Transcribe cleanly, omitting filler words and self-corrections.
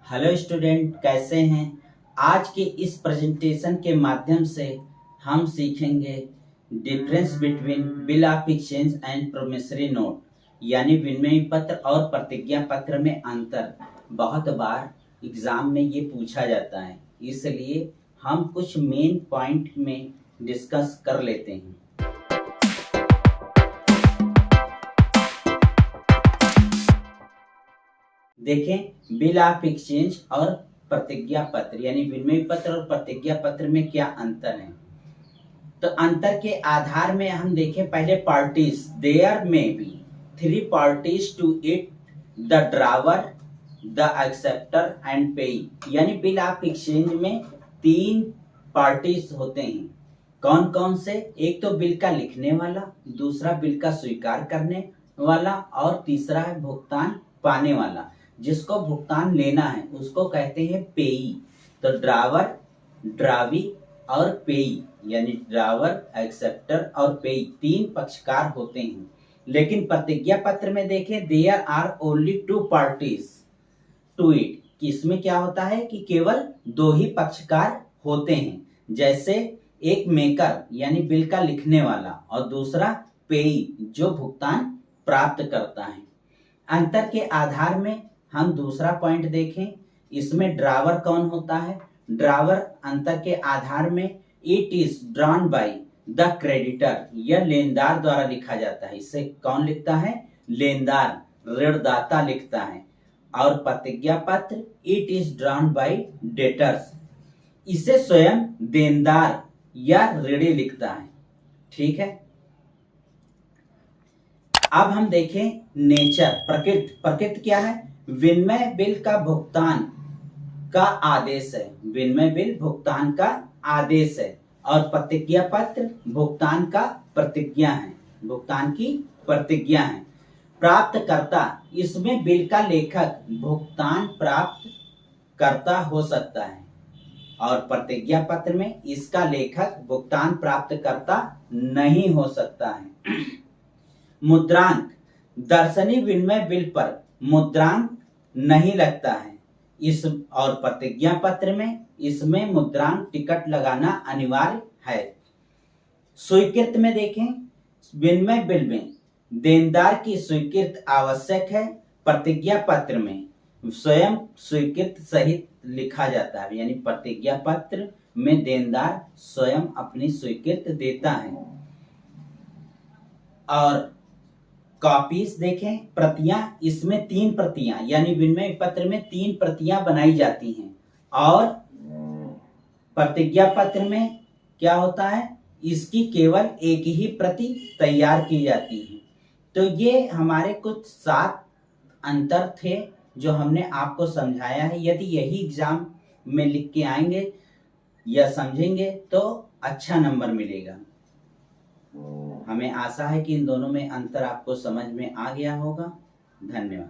Hello student, कैसे हैं। आज के इस प्रेजेंटेशन के माध्यम से हम सीखेंगे difference between bill of exchange and promissory note, यानी विनिमय पत्र और प्रतिज्ञा पत्र में अंतर। बहुत बार एग्जाम में ये पूछा जाता है, इसलिए हम कुछ मेन पॉइंट में डिस्कस कर लेते हैं। देखें, बिल ऑफ एक्सचेंज और प्रतिज्ञा पत्र यानी विनिमय पत्र और प्रतिज्ञा पत्र में क्या अंतर है। तो अंतर के आधार में हम देखें, पहले parties, there may be 3 parties to it, the drawer, the acceptor and payee. यानी बिल ऑफ एक्सचेंज में 3 पार्टीज होते हैं। कौन कौन से? एक तो बिल का लिखने वाला, दूसरा बिल का स्वीकार करने वाला और तीसरा है भुगतान पाने वाला। जिसको भुगतान लेना है उसको कहते हैं पेई। तो ड्रावर, ड्रावी और पेई, यानी ड्रावर, एक्सेप्टर और पेई 3 पक्षकार होते हैं। लेकिन प्रतिज्ञा पत्र में देखें, there are only 2 parties to it. इसमें क्या होता है कि केवल 2 ही पक्षकार होते हैं। जैसे एक मेकर यानी बिल का लिखने वाला और दूसरा पेई जो भुगतान प्राप्त करता है। अंतर के आधार में हम दूसरा पॉइंट देखें, इसमें ड्रावर कौन होता है। ड्रावर अंतर के आधार में it is drawn by the creditor, यह लेनदार द्वारा लिखा जाता है। इसे कौन लिखता है? लेनदार, ऋणदाता लिखता है। और प्रतिज्ञा पत्र it is drawn by debtors, इसे स्वयं देनदार या ऋणी लिखता है। ठीक है। अब हम देखें नेचर, प्रकृति। प्रकृति क्या है? विनिमय बिल का भुगतान का आदेश है। विनिमय बिल भुगतान का आदेश है और प्रतिज्ञा पत्र भुगतान का प्रतिज्ञा है, भुगतान की प्रतिज्ञा है। प्राप्तकर्ता, इसमें बिल का लेखक भुगतान प्राप्त करता हो सकता है और प्रतिज्ञा पत्र में इसका लेखक भुगतान प्राप्त करता नहीं हो सकता है। मुद्रांक, दर्शनी विनिमय बिल पर मुद्रांक नहीं लगता है। इस और प्रतिज्ञा पत्र में इसमें मुद्रांक टिकट लगाना अनिवार्य है। स्वीकृत में देखें, विनिमय बिल में देनदार की स्वीकृति आवश्यक है। प्रतिज्ञा पत्र में स्वयं स्वीकृति सहित लिखा जाता है, यानी प्रतिज्ञा पत्र में देनदार स्वयं अपनी स्वीकृति देता है। और कॉपीज देखें, प्रतियां, इसमें 3 प्रतियां यानी विनिमय पत्र में 3 प्रतियां बनाई जाती हैं और प्रतिज्ञा पत्र में क्या होता है, इसकी केवल एक ही प्रति तैयार की जाती है। तो ये हमारे कुछ 7 अंतर थे जो हमने आपको समझाया है। यदि यही एग्जाम में लिख के आएंगे या समझेंगे तो अच्छा नंबर मिलेगा। हमें आशा है कि इन दोनों में अंतर आपको समझ में आ गया होगा। धन्यवाद।